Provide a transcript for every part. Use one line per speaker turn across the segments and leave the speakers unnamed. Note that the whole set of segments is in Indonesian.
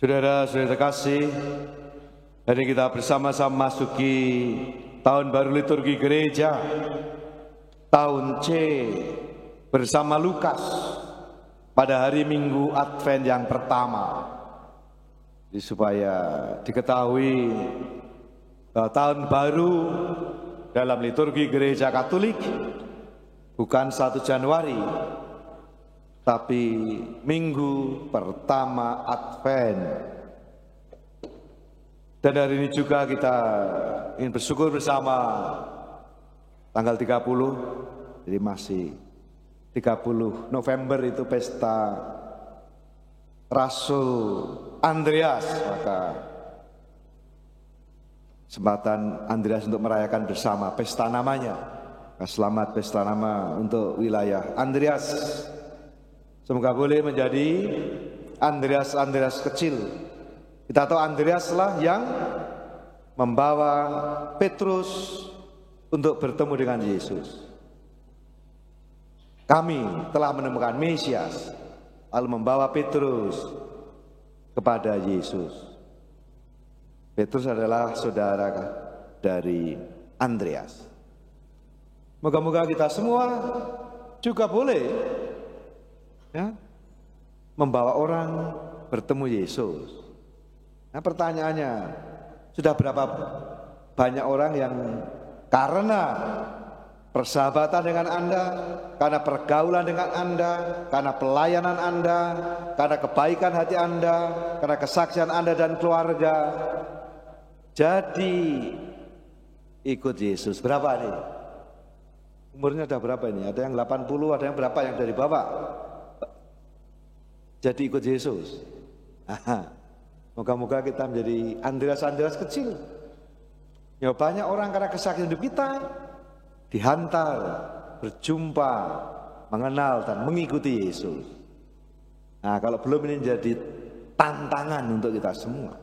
Saudara-saudara terkasih, hari kita bersama-sama masuki tahun baru liturgi gereja, tahun C bersama Lukas pada hari Minggu Advent yang pertama. Jadi supaya diketahui bahwa tahun baru dalam liturgi gereja Katolik bukan 1 Januari, tapi minggu pertama Advent. Dan hari ini juga kita ingin bersyukur bersama tanggal 30, jadi masih 30 November itu pesta Rasul Andreas. Maka kesempatan Andreas untuk merayakan bersama pesta namanya. Selamat pesta nama untuk wilayah Andreas. Semoga boleh menjadi Andreas kecil. Kita tahu Andreas lah yang membawa Petrus untuk bertemu dengan Yesus. Kami telah menemukan Mesias, lalu membawa Petrus kepada Yesus. Petrus adalah saudara dari Andreas. Moga-moga kita semua juga boleh membawa orang bertemu Yesus. Nah, pertanyaannya, sudah berapa banyak orang yang karena persahabatan dengan Anda, karena pergaulan dengan Anda, karena pelayanan Anda, karena kebaikan hati Anda, karena kesaksian Anda dan keluarga, jadi ikut Yesus? Berapa nih? Umurnya ada berapa ini? Ada yang 80, ada yang berapa yang dari bawah? Jadi ikut Yesus. Moga-moga kita menjadi Andreas kecil. Ya, banyak orang karena kesaksian hidup kita dihantar, berjumpa, mengenal dan mengikuti Yesus. Nah, kalau belum, ini jadi tantangan untuk kita semua.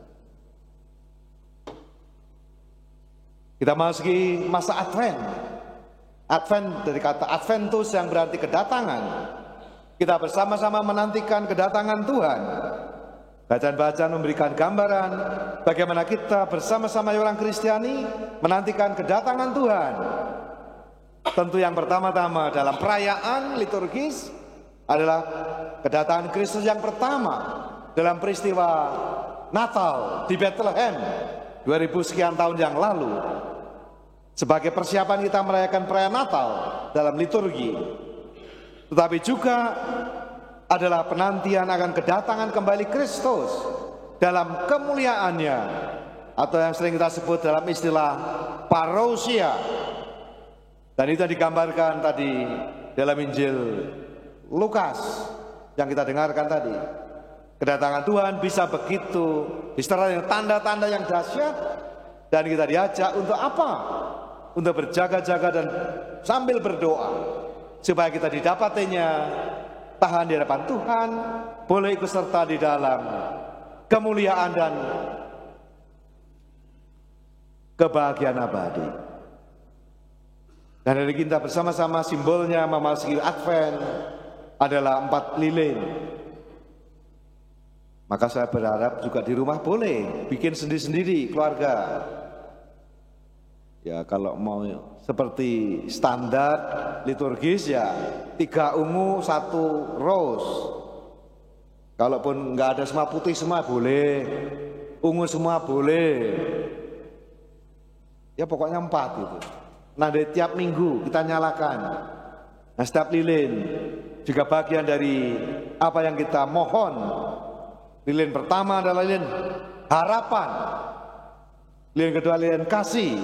Kita masuki masa Advent. Advent dari kata Adventus yang berarti kedatangan. Kita bersama-sama menantikan kedatangan Tuhan. Bacaan-bacaan memberikan gambaran bagaimana kita bersama-sama orang Kristiani menantikan kedatangan Tuhan. Tentu yang pertama-tama dalam perayaan liturgis adalah kedatangan Kristus yang pertama dalam peristiwa Natal di Bethlehem 2000 sekian tahun yang lalu. Sebagai persiapan kita merayakan perayaan Natal dalam liturgi, tetapi juga adalah penantian akan kedatangan kembali Kristus dalam kemuliaannya, atau yang sering kita sebut dalam istilah parousia. Dan itu digambarkan tadi dalam Injil Lukas yang kita dengarkan tadi. Kedatangan Tuhan bisa begitu disertai dengan tanda-tanda yang dahsyat, dan kita diajak untuk apa? Untuk berjaga-jaga dan sambil berdoa supaya kita didapatinya tahan di hadapan Tuhan, boleh ikut serta di dalam kemuliaan dan kebahagiaan abadi. Dan hari kita bersama-sama simbolnya memasuki Advent adalah 4 lilin. Maka saya berharap juga di rumah boleh bikin sendiri-sendiri keluarga. Ya, kalau mau seperti standar liturgis ya 3 ungu 1 rose. Kalaupun nggak ada semua putih semua boleh, ungu semua boleh. Ya pokoknya 4 itu. Nah, dari tiap minggu kita nyalakan. Nah, setiap lilin juga bagian dari apa yang kita mohon. Lilin pertama adalah lilin harapan. Lilin kedua lilin kasih.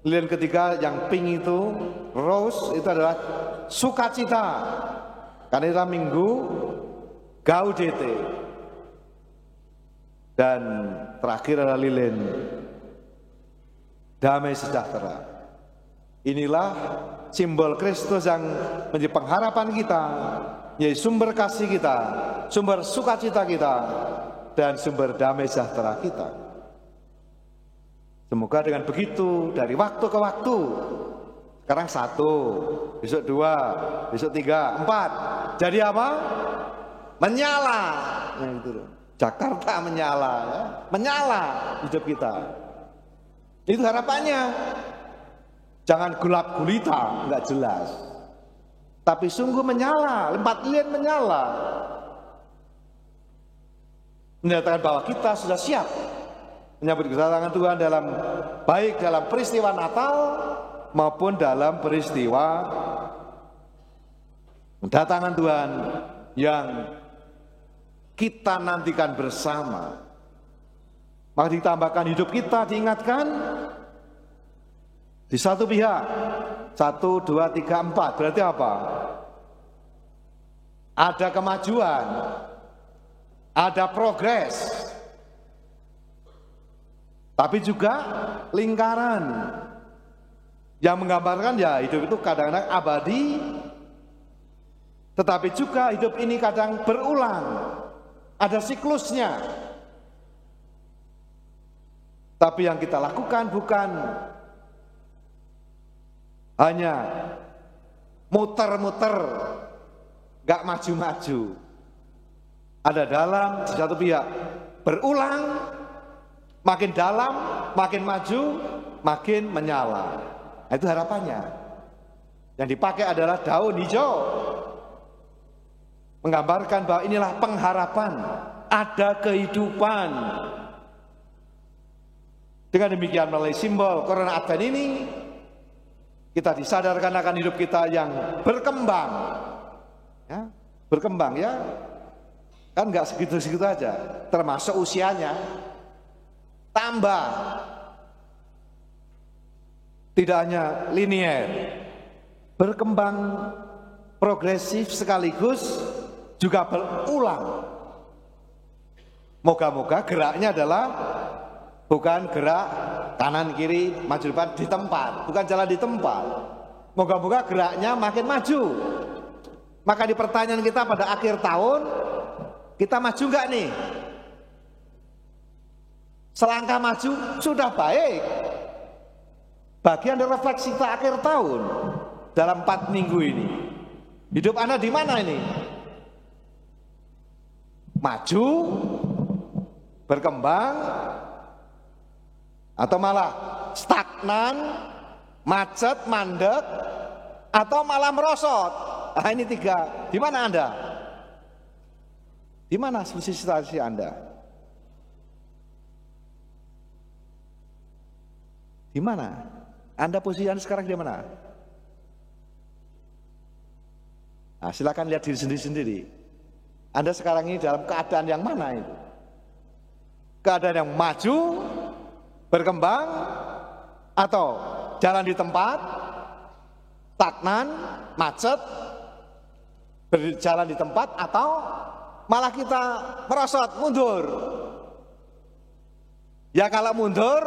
Lilin ketiga yang pink itu, rose, itu adalah sukacita. Karena itu minggu Gaudete. Dan terakhir adalah lilin damai sejahtera. Inilah simbol Kristus yang menjadi pengharapan kita, menjadi sumber kasih kita, sumber sukacita kita, dan sumber damai sejahtera kita. Semoga dengan begitu dari waktu ke waktu, sekarang 1, besok 2, besok 3, 4, jadi apa? Menyala. Nah, itu loh. Jakarta menyala, ya. Menyala hidup kita. Itu harapannya. Jangan gelap gulita, enggak jelas. Tapi sungguh menyala, 4 lilin menyala. Menyatakan bahwa kita sudah siap menyambut kedatangan Tuhan baik dalam peristiwa Natal maupun dalam peristiwa kedatangan Tuhan yang kita nantikan bersama. Maka ditambahkan hidup kita diingatkan di satu pihak. 1, 2, 3, 4. Berarti apa? Ada kemajuan, ada progres, tapi juga lingkaran yang menggambarkan ya hidup itu kadang-kadang abadi, tetapi juga hidup ini kadang berulang, ada siklusnya. Tapi yang kita lakukan bukan hanya muter-muter, gak maju-maju. Ada dalam di satu pihak berulang, makin dalam, makin maju, makin menyala. Nah, itu harapannya. Yang dipakai adalah daun hijau, menggambarkan bahwa inilah pengharapan, ada kehidupan. Dengan demikian melalui simbol Corona Advent ini, kita disadarkan akan hidup kita yang berkembang, ya, berkembang ya, kan nggak segitu-segitu aja, termasuk usianya tambah, tidak hanya linier, berkembang progresif sekaligus juga berulang. Moga-moga geraknya adalah bukan gerak kanan kiri maju depan di tempat, bukan jalan di tempat. Moga-moga geraknya makin maju. Maka di pertanyaan kita pada akhir tahun, kita maju enggak nih? Selangkah maju sudah baik. Bagian dari refleksi kita akhir tahun dalam 4 minggu ini. Hidup Anda di mana ini? Maju, berkembang, atau malah stagnan, macet, mandek, atau malah merosot. Nah, ini 3. Di mana Anda? Di mana situasi Anda? Di mana? Anda posisi Anda sekarang di mana? Nah, silakan lihat diri sendiri. Anda sekarang ini dalam keadaan yang mana itu? Keadaan yang maju, berkembang, atau jalan di tempat, stagnan, macet, berjalan di tempat, atau malah kita merosot, mundur. Ya kalau mundur,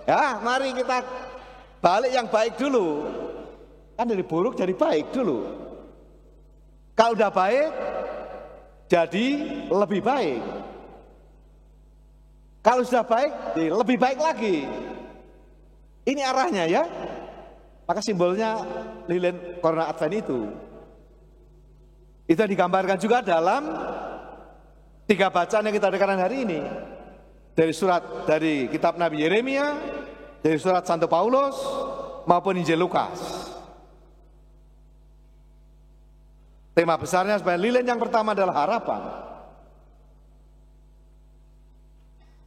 ya mari kita balik yang baik dulu. Kan dari buruk jadi baik dulu. Kalau udah baik, jadi lebih baik. Kalau sudah baik, jadi lebih baik lagi. Ini arahnya ya. Maka simbolnya lilin Corona Advent itu. Itu digambarkan juga dalam 3 bacaan yang kita dengarkan hari ini. Dari kitab Nabi Yeremia, dari surat Santo Paulus, maupun Injil Lukas. Tema besarnya sebagai lilin yang pertama adalah harapan.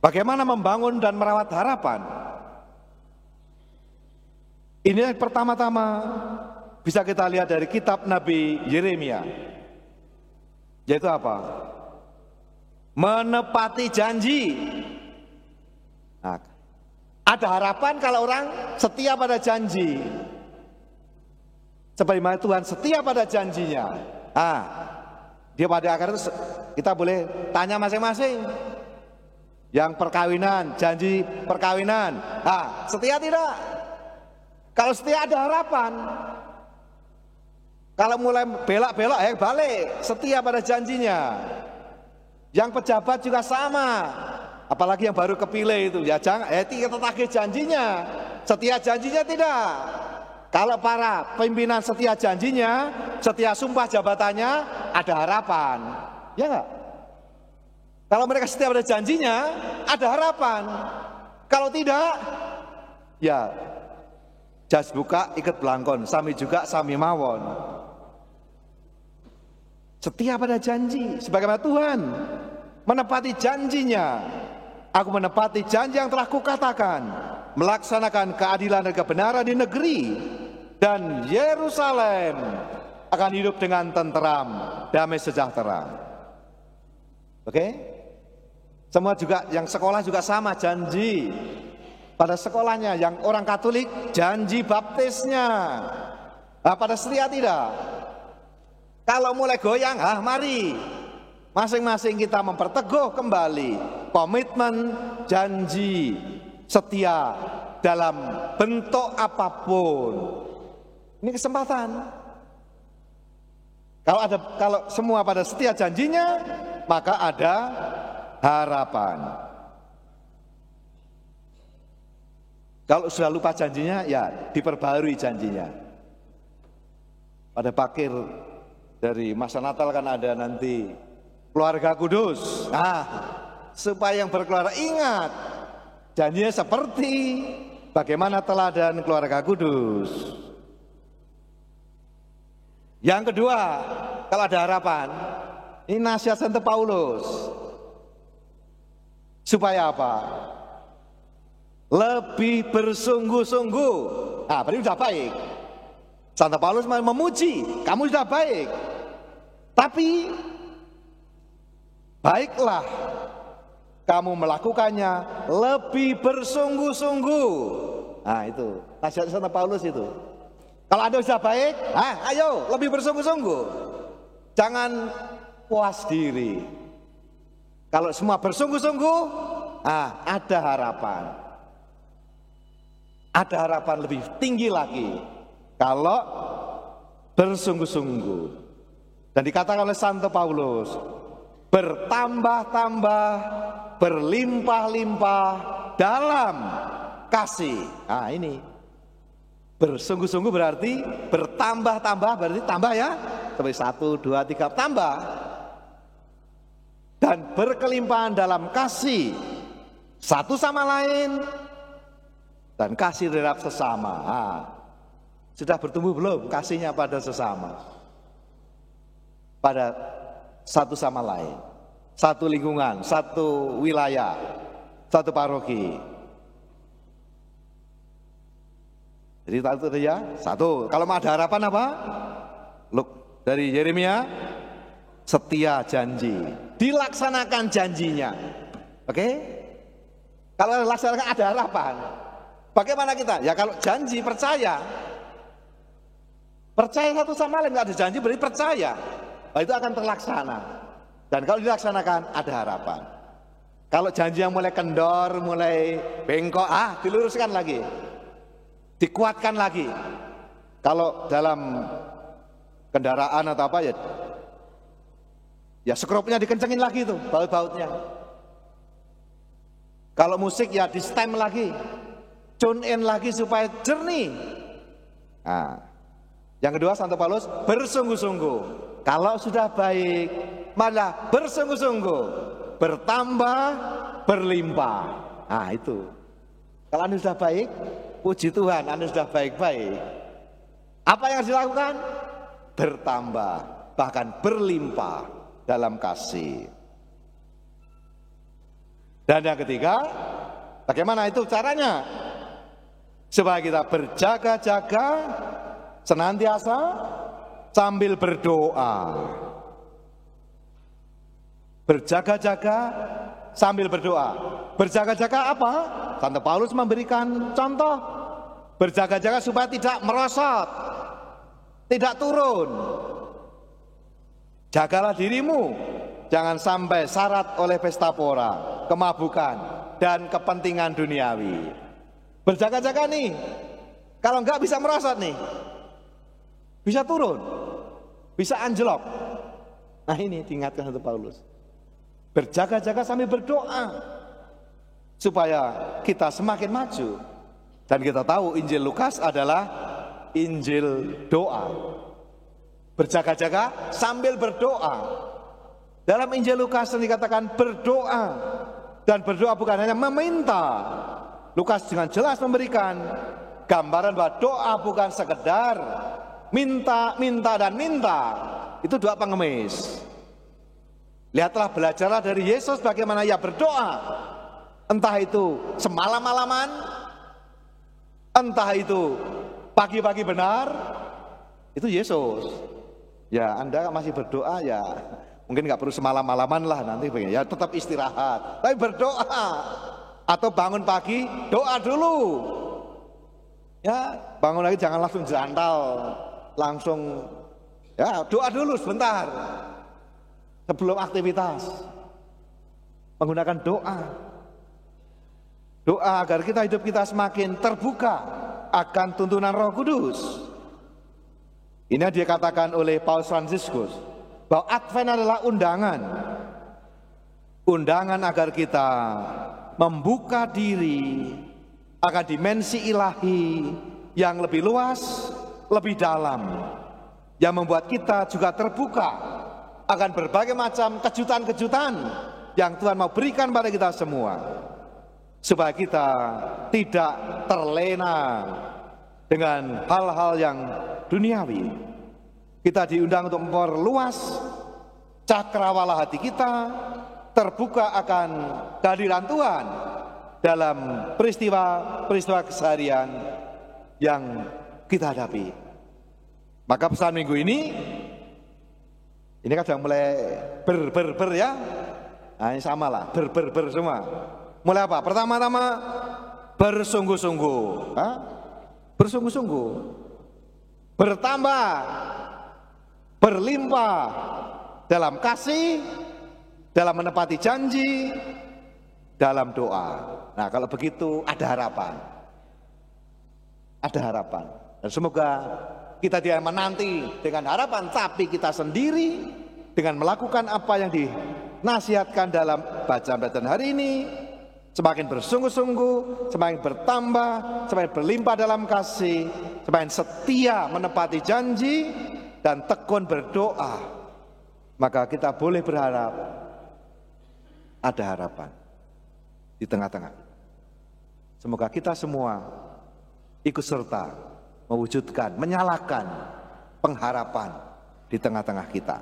Bagaimana membangun dan merawat harapan? Ini yang pertama-tama bisa kita lihat dari kitab Nabi Yeremia. Yaitu apa? Menepati janji. Nah, ada harapan kalau orang setia pada janji. Sebagaimana Tuhan setia pada janjinya. Dia pada akhir itu kita boleh tanya masing-masing. Yang perkawinan, janji perkawinan, setia tidak? Kalau setia ada harapan. Kalau mulai belak-belak, balik, setia pada janjinya. Yang pejabat juga sama, apalagi yang baru kepilih itu, ya jangan, kita tagih janjinya, setia janjinya tidak. Kalau para pimpinan setia janjinya, setia sumpah jabatannya, ada harapan, ya enggak? Kalau mereka setia pada janjinya, ada harapan. Kalau tidak, ya jas buka ikat belangkon, sami juga sami mawon. Setia pada janji, sebagaimana Tuhan menepati janjinya. Aku menepati janji yang telah kukatakan, melaksanakan keadilan dan kebenaran di negeri, dan Yerusalem akan hidup dengan tenteram, damai sejahtera. Oke? Semua juga yang sekolah juga sama janji. Pada sekolahnya yang orang Katolik janji baptisnya. Nah, pada setia tidak. Kalau mulai goyang, mari masing-masing kita memperteguh kembali komitmen janji setia dalam bentuk apapun. Ini kesempatan. Kalau semua pada setia janjinya, maka ada harapan. Kalau sudah lupa janjinya, ya diperbarui janjinya. Pada pakir dari masa Natal kan ada nanti keluarga kudus. Supaya yang berkeluarga ingat janjinya seperti bagaimana teladan keluarga kudus. Yang kedua, kalau ada harapan, ini nasihat Santo Paulus. Supaya apa? Lebih bersungguh-sungguh. Berarti sudah baik. Santo Paulus memuji, kamu sudah baik. Tapi baiklah kamu melakukannya lebih bersungguh-sungguh. Itu nasihat Santo Paulus itu. Kalau Anda sudah baik, ayo lebih bersungguh-sungguh. Jangan puas diri. Kalau semua bersungguh-sungguh, ada harapan. Ada harapan lebih tinggi lagi kalau bersungguh-sungguh. Dan dikatakan oleh Santo Paulus, bertambah-tambah, berlimpah-limpah dalam kasih. Ini bersungguh-sungguh berarti bertambah-tambah, berarti tambah ya, sampai 1, 2, 3 tambah. Dan berkelimpahan dalam kasih satu sama lain dan kasih terhadap sesama. Sudah bertumbuh belum kasihnya pada sesama? Pada satu sama lain, satu lingkungan, satu wilayah, satu paroki. Jadi itu ya, satu. Kalau mau ada harapan apa? Look, dari Yeremia, setia janji, dilaksanakan janjinya. Oke? Kalau dilaksanakan ada harapan. Bagaimana kita? Ya kalau janji percaya. Percaya satu sama lain, nggak ada janji berarti percaya. Itu akan terlaksana. Dan kalau dilaksanakan ada harapan. Kalau janji yang mulai kendor, mulai bengkok, diluruskan lagi. Dikuatkan lagi. Kalau dalam kendaraan atau apa ya skrupnya dikencengin lagi tuh, baut-bautnya. Kalau musik ya di stem lagi, tune in lagi supaya jernih. Yang kedua Santo Paulus bersungguh-sungguh. Kalau sudah baik, malah bersungguh-sungguh, bertambah, berlimpah. Itu. Kalau Anda sudah baik, puji Tuhan, Anda sudah baik-baik. Apa yang harus dilakukan? Bertambah, bahkan berlimpah dalam kasih. Dan yang ketiga, bagaimana itu caranya? Supaya kita berjaga-jaga senantiasa sambil berdoa. Berjaga-jaga sambil berdoa. Berjaga-jaga apa? Santo Paulus memberikan contoh. Berjaga-jaga supaya tidak merosot, tidak turun. Jagalah dirimu, jangan sampai syarat oleh pesta pora, kemabukan, dan kepentingan duniawi. Berjaga-jaga nih, kalau enggak bisa merosot nih, bisa turun, bisa anjlok. Ini diingatkan Santo Paulus. Berjaga-jaga sambil berdoa, supaya kita semakin maju. Dan kita tahu Injil Lukas adalah Injil doa. Berjaga-jaga sambil berdoa. Dalam Injil Lukas dikatakan berdoa, dan berdoa bukan hanya meminta. Lukas dengan jelas memberikan gambaran bahwa doa bukan sekedar minta, minta, dan minta. Itu doa pengemis. Lihatlah, belajarlah dari Yesus bagaimana ia berdoa. Entah itu semalam-malaman, entah itu pagi-pagi benar, itu Yesus. Ya, Anda masih berdoa ya, mungkin nggak perlu semalam-malaman lah nanti, ya tetap istirahat. Tapi berdoa, atau bangun pagi, doa dulu. Ya, bangun lagi jangan langsung jelantal, langsung ya doa dulu sebentar sebelum aktivitas. Menggunakan doa. Doa agar hidup kita semakin terbuka akan tuntunan Roh Kudus. Ini dikatakan oleh Paus Fransiskus bahwa Advent adalah undangan. Undangan agar kita membuka diri akan dimensi ilahi yang lebih luas, lebih dalam, yang membuat kita juga terbuka akan berbagai macam kejutan-kejutan yang Tuhan mau berikan pada kita semua, supaya kita tidak terlena dengan hal-hal yang duniawi. Kita diundang untuk memperluas cakrawala hati kita, terbuka akan kehadiran Tuhan dalam peristiwa-peristiwa keseharian yang kita hadapi. Maka pesan minggu ini kan sudah mulai ber ya. Nah, ini sama lah, ber semua. Mulai apa? Pertama-tama bersungguh-sungguh, bersungguh-sungguh, bertambah, berlimpah dalam kasih, dalam menepati janji, dalam doa. Nah, kalau begitu ada harapan. Ada harapan. Dan semoga kita tidak menanti dengan harapan, tapi kita sendiri dengan melakukan apa yang dinasihatkan dalam bacaan-bacaan hari ini, semakin bersungguh-sungguh, semakin bertambah, semakin berlimpah dalam kasih, semakin setia menepati janji, dan tekun berdoa, maka kita boleh berharap ada harapan di tengah-tengah. Semoga kita semua ikut serta mewujudkan, menyalakan pengharapan di tengah-tengah kita.